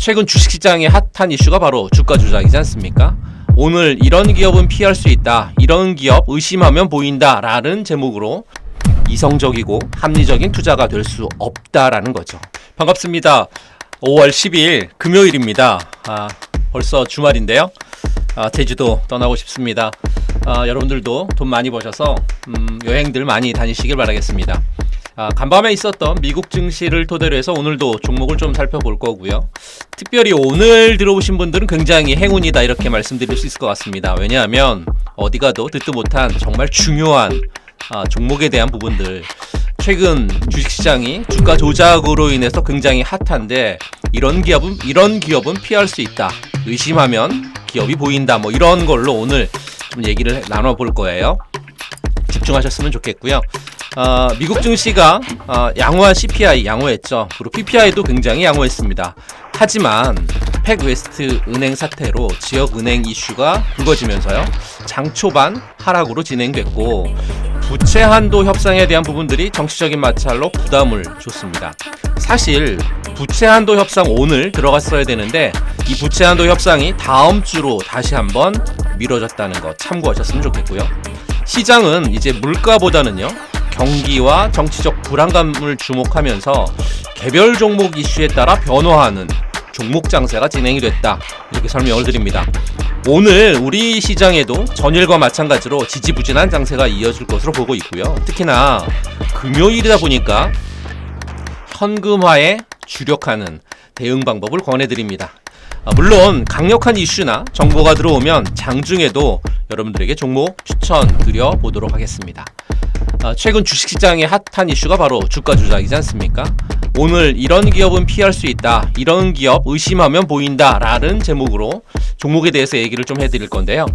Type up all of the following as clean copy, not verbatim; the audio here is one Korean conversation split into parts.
최근 주식시장의 핫한 이슈가 바로 주가 조작이지 않습니까? 오늘 이런 기업은 피할 수 있다, 이런 기업 의심하면 보인다 라는 제목으로 이성적이고 합리적인 투자가 될 수 없다라는 거죠. 반갑습니다. 5월 10일 금요일입니다. 벌써 주말인데요. 제주도 떠나고 싶습니다. 여러분들도 돈 많이 버셔서 여행들 많이 다니시길 바라겠습니다. 간밤에 있었던 미국 증시를 토대로 해서 오늘도 종목을 좀 살펴볼 거고요. 특별히 오늘 들어오신 분들은 굉장히 행운이다 이렇게 말씀드릴 수 있을 것 같습니다. 왜냐하면 어디 가도 듣도 못한 정말 중요한 종목에 대한 부분들, 최근 주식시장이 주가 조작으로 인해서 굉장히 핫한데 이런 기업은 피할 수 있다, 의심하면 기업이 보인다, 뭐 이런 걸로 오늘 좀 얘기를 나눠볼 거예요. 집중하셨으면 좋겠고요. 미국 증시가 양호한 CPI 양호했죠. 그리고 PPI도 굉장히 양호했습니다. 하지만 팩웨스트 은행 사태로 지역 은행 이슈가 불거지면서요, 장 초반 하락으로 진행됐고 부채 한도 협상에 대한 부분들이 정치적인 마찰로 부담을 줬습니다. 사실 부채 한도 협상 오늘 들어갔어야 되는데 이 부채 한도 협상이 다음 주로 다시 한번 미뤄졌다는 거 참고하셨으면 좋겠고요. 시장은 이제 물가보다는요, 경기와 정치적 불안감을 주목하면서 개별 종목 이슈에 따라 변화하는 종목 장세가 진행이 됐다, 이렇게 설명을 드립니다. 오늘 우리 시장에도 전일과 마찬가지로 지지부진한 장세가 이어질 것으로 보고 있고요. 특히나 금요일이다 보니까 현금화에 주력하는 대응 방법을 권해드립니다. 물론 강력한 이슈나 정보가 들어오면 장중에도 여러분들에게 종목 추천드려 보도록 하겠습니다. 최근 주식시장의 핫한 이슈가 바로 주가 조작이지 않습니까? 오늘 이런 기업은 피할 수 있다, 이런 기업 의심하면 보인다 라는 제목으로 종목에 대해서 얘기를 좀 해드릴 건데요.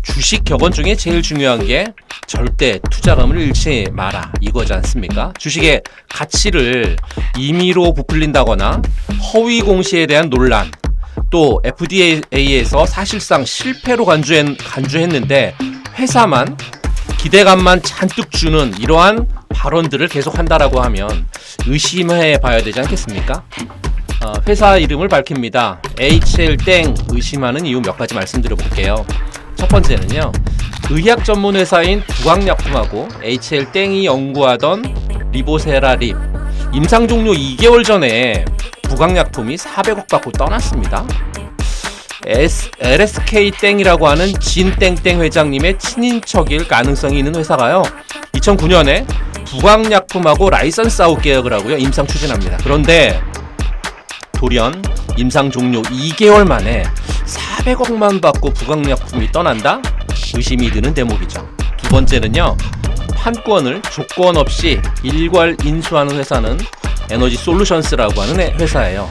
주식 격언 중에 제일 중요한 게 절대 투자감을 잃지 마라, 이거지 않습니까? 주식의 가치를 임의로 부풀린다거나 허위 공시에 대한 논란, 또 FDA에서 사실상 실패로 간주했는데 회사만 기대감만 잔뜩 주는 이러한 발언들을 계속한다라고 하면 의심해 봐야 되지 않겠습니까? 회사 이름을 밝힙니다. HL땡 의심하는 이유 몇 가지 말씀드려 볼게요. 첫 번째는요, 의학 전문 회사인 부강약품하고 HL땡이 연구하던 리보세라립, 임상 종료 2개월 전에 부강약품이 400억 받고 떠났습니다. LSK땡이라고 하는 진땡땡 회장님의 친인척일 가능성이 있는 회사가요, 2009년에 부강약품하고 라이선스 아웃 계약을 하고요, 임상 추진합니다. 그런데 돌연 임상 종료 2개월 만에 400억만 받고 부강약품이 떠난다? 의심이 드는 대목이죠. 두 번째는요, 판권을 조건 없이 일괄 인수하는 회사는 에너지 솔루션스라고 하는 회사예요.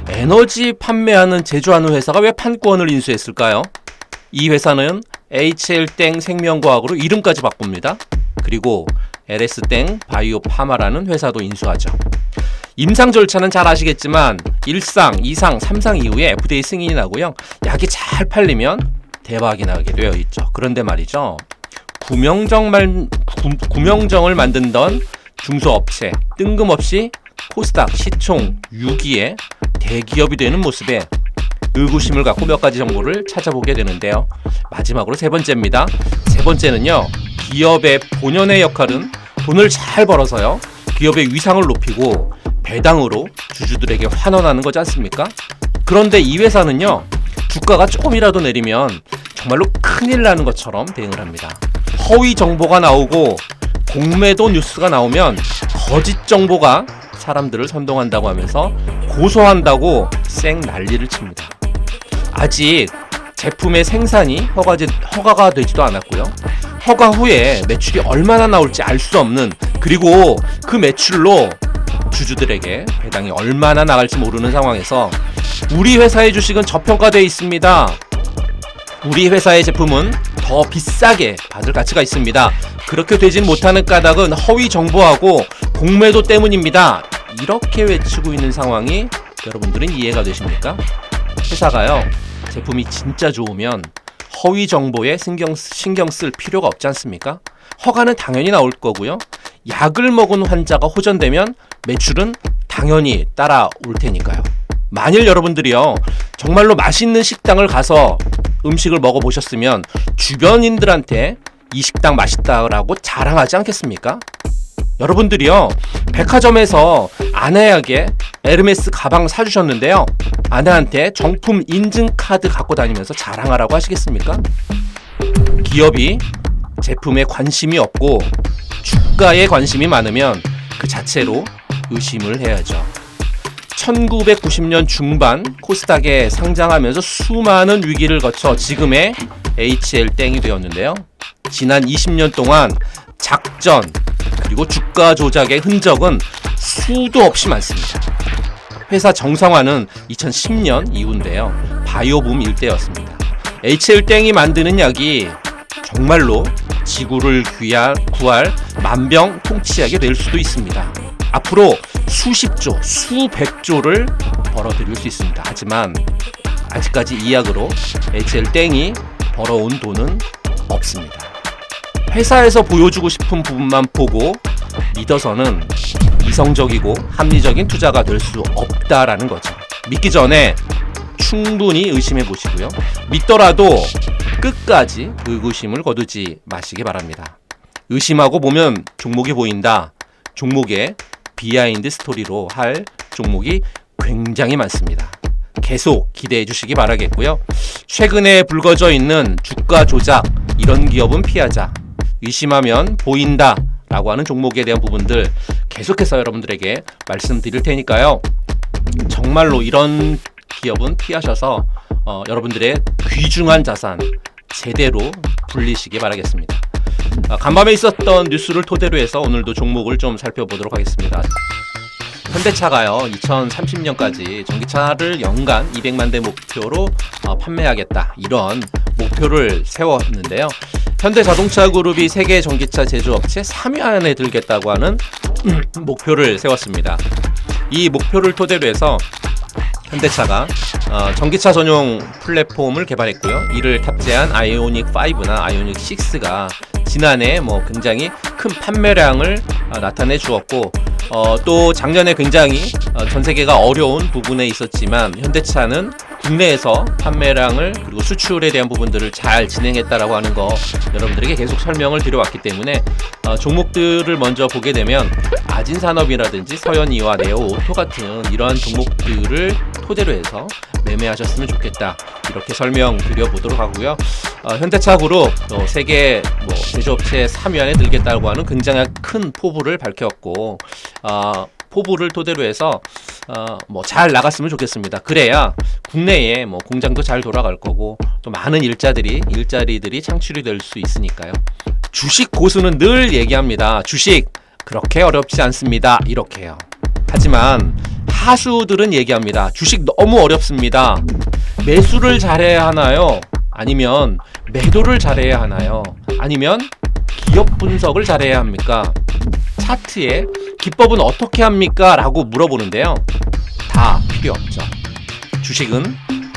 에너지 판매하는 제조하는 회사가 왜 판권을 인수했을까요? 이 회사는 HL땡 생명과학으로 이름까지 바꿉니다. 그리고 LS땡 바이오 파마라는 회사도 인수하죠. 임상 절차는 잘 아시겠지만 1상, 2상, 3상 이후에 FDA 승인이 나고요, 약이 잘 팔리면 대박이 나게 되어 있죠. 그런데 말이죠, 구명정을 만든던 중소업체 뜬금없이 코스닥 시총 6위에 대기업이 되는 모습에 의구심을 갖고 몇 가지 정보를 찾아보게 되는데요. 마지막으로 세 번째입니다. 세 번째는요, 기업의 본연의 역할은 돈을 잘 벌어서요, 기업의 위상을 높이고 배당으로 주주들에게 환원하는 거지 않습니까? 그런데 이 회사는요, 주가가 조금이라도 내리면 정말로 큰일 나는 것처럼 대응을 합니다. 허위 정보가 나오고 공매도 뉴스가 나오면 거짓 정보가 사람들을 선동한다고 하면서 고소한다고 쌩 난리를 칩니다. 아직 제품의 생산이 허가가 되지도 않았고요, 허가 후에 매출이 얼마나 나올지 알 수 없는, 그리고 그 매출로 주주들에게 배당이 얼마나 나갈지 모르는 상황에서 우리 회사의 주식은 저평가되어 있습니다. 우리 회사의 제품은 더 비싸게 받을 가치가 있습니다. 그렇게 되진 못하는 까닭은 허위 정보하고 공매도 때문입니다. 이렇게 외치고 있는 상황이 여러분들은 이해가 되십니까? 회사가요, 제품이 진짜 좋으면 허위 정보에 신경 쓸 필요가 없지 않습니까? 허가는 당연히 나올 거고요, 약을 먹은 환자가 호전되면 매출은 당연히 따라올 테니까요. 만일 여러분들이요 정말로 맛있는 식당을 가서 음식을 먹어보셨으면 주변인들한테 이 식당 맛있다라고 자랑하지 않겠습니까? 여러분들이요 백화점에서 아내에게 에르메스 가방 사주셨는데요, 아내한테 정품 인증카드 갖고 다니면서 자랑하라고 하시겠습니까? 기업이 제품에 관심이 없고 주가에 관심이 많으면 그 자체로 의심을 해야죠. 1990년 중반 코스닥에 상장하면서 수많은 위기를 거쳐 지금의 HL땡이 되었는데요. 지난 20년 동안 작전 그리고 주가 조작의 흔적은 수도 없이 많습니다. 회사 정상화는 2010년 이후인데요. 바이오붐 일대였습니다. HL땡이 만드는 약이 정말로 지구를 구할 만병통치약이 될 수도 있습니다. 앞으로 수십조, 수백조를 벌어들일 수 있습니다. 하지만 아직까지 이 약으로 HL땡이 벌어온 돈은 없습니다. 회사에서 보여주고 싶은 부분만 보고 믿어서는 이성적이고 합리적인 투자가 될 수 없다라는 거죠. 믿기 전에 충분히 의심해 보시고요. 믿더라도 끝까지 의구심을 거두지 마시기 바랍니다. 의심하고 보면 종목이 보인다. 종목의 비하인드 스토리로 할 종목이 굉장히 많습니다. 계속 기대해 주시기 바라겠고요. 최근에 불거져 있는 주가 조작, 이런 기업은 피하자. 의심하면 보인다 라고 하는 종목에 대한 부분들 계속해서 여러분들에게 말씀드릴 테니까요. 정말로 이런 기업은 피하셔서 여러분들의 귀중한 자산 제대로 불리시기 바라겠습니다. 간밤에 있었던 뉴스를 토대로 해서 오늘도 종목을 좀 살펴보도록 하겠습니다. 현대차가요 2030년까지 전기차를 연간 200만 대 목표로 판매하겠다, 이런 목표를 세웠는데요. 현대자동차그룹이 세계 전기차 제조업체 3위 안에 들겠다고 하는 목표를 세웠습니다. 이 목표를 토대로 해서 현대차가 전기차 전용 플랫폼을 개발했고요. 이를 탑재한 아이오닉 5나 아이오닉 6가 지난해 굉장히 큰 판매량을 나타내 주었고, 또 작년에 굉장히 전 세계가 어려운 부분에 있었지만 현대차는 국내에서 판매량을 그리고 수출에 대한 부분들을 잘 진행했다라고 하는 거 여러분들에게 계속 설명을 드려왔기 때문에 종목들을 먼저 보게 되면 아진산업이라든지 서현이와 네오오토 같은 이러한 종목들을 토대로 해서 매매하셨으면 좋겠다, 이렇게 설명드려보도록 하고요. 현대차그룹 세계 제조업체 3위 안에 들겠다고 하는 굉장히 큰 포부를 밝혔고, 포부를 토대로 해서 잘 나갔으면 좋겠습니다. 그래야 국내에 공장도 잘 돌아갈 거고 또 많은 일자리들이 창출이 될 수 있으니까요. 주식 고수는 늘 얘기합니다. 주식 그렇게 어렵지 않습니다, 이렇게요. 하지만 하수들은 얘기합니다. 주식 너무 어렵습니다. 매수를 잘해야 하나요? 아니면 매도를 잘해야 하나요? 아니면 기업 분석을 잘해야 합니까? 차트의 기법은 어떻게 합니까? 라고 물어보는데요. 다 필요 없죠. 주식은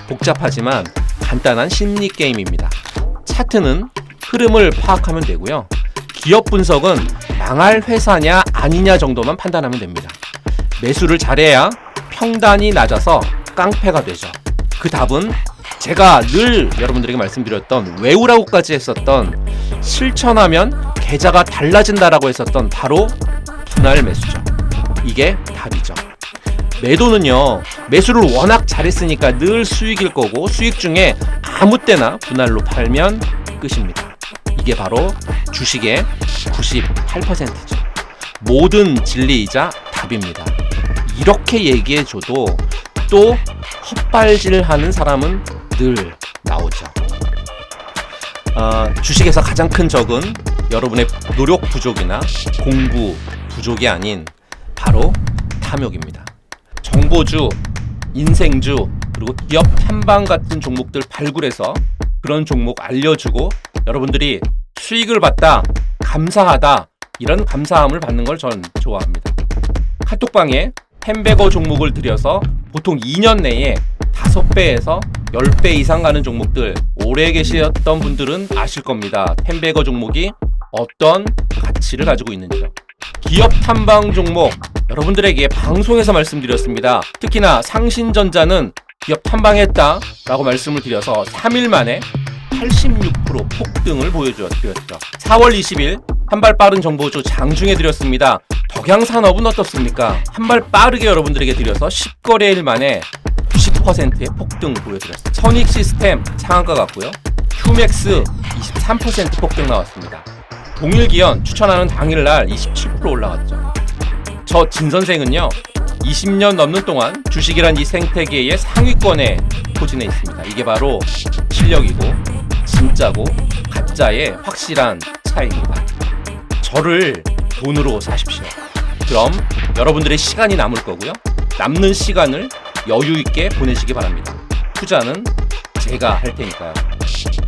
복잡하지만 간단한 심리 게임입니다. 차트는 흐름을 파악하면 되고요. 기업 분석은 망할 회사냐 아니냐 정도만 판단하면 됩니다. 매수를 잘해야 평단이 낮아서 깡패가 되죠. 그 답은 제가 늘 여러분들에게 말씀드렸던, 외우라고까지 했었던, 실천하면 계좌가 달라진다라고 했었던 바로 분할 매수죠. 이게 답이죠. 매도는요, 매수를 워낙 잘했으니까 늘 수익일 거고, 수익 중에 아무 때나 분할로 팔면 끝입니다. 이게 바로 주식의 98%죠. 모든 진리이자 답입니다. 이렇게 얘기해줘도 또 헛발질하는 사람은 늘 나오죠. 주식에서 가장 큰 적은 여러분의 노력 부족이나 공부 부족이 아닌 바로 탐욕입니다. 정보주, 인생주, 그리고 기업 탐방 같은 종목들 발굴해서 그런 종목 알려주고 여러분들이 수익을 봤다, 감사하다, 이런 감사함을 받는 걸 전 좋아합니다. 카톡방에 햄버거 종목을 들여서 보통 2년 내에 5배에서 10배 이상 가는 종목들, 오래 계셨던 분들은 아실 겁니다. 햄버거 종목이 어떤 가치를 가지고 있는지요. 기업 탐방 종목 여러분들에게 방송에서 말씀드렸습니다. 특히나 상신전자는 기업 탐방했다 라고 말씀을 드려서 3일 만에 86% 폭등을 보여드렸죠. 4월 20일 한발 빠른 정보주 장중에 드렸습니다. 덕양산업은 어떻습니까? 한발 빠르게 여러분들에게 드려서 10거래일 만에 90%의 폭등 보여드렸어요. 선익시스템 상한가 같고요. 휴맥스 23% 폭등 나왔습니다. 동일기현 추천하는 당일날 27% 올라갔죠. 저 진선생은요 20년 넘는 동안 주식이란 이 생태계의 상위권에 포진해 있습니다. 이게 바로 실력이고 진짜고 가짜의 확실한 차이입니다. 저를 돈으로 사십시오. 그럼 여러분들의 시간이 남을 거고요. 남는 시간을 여유 있게 보내시기 바랍니다. 투자는 제가 할 테니까요.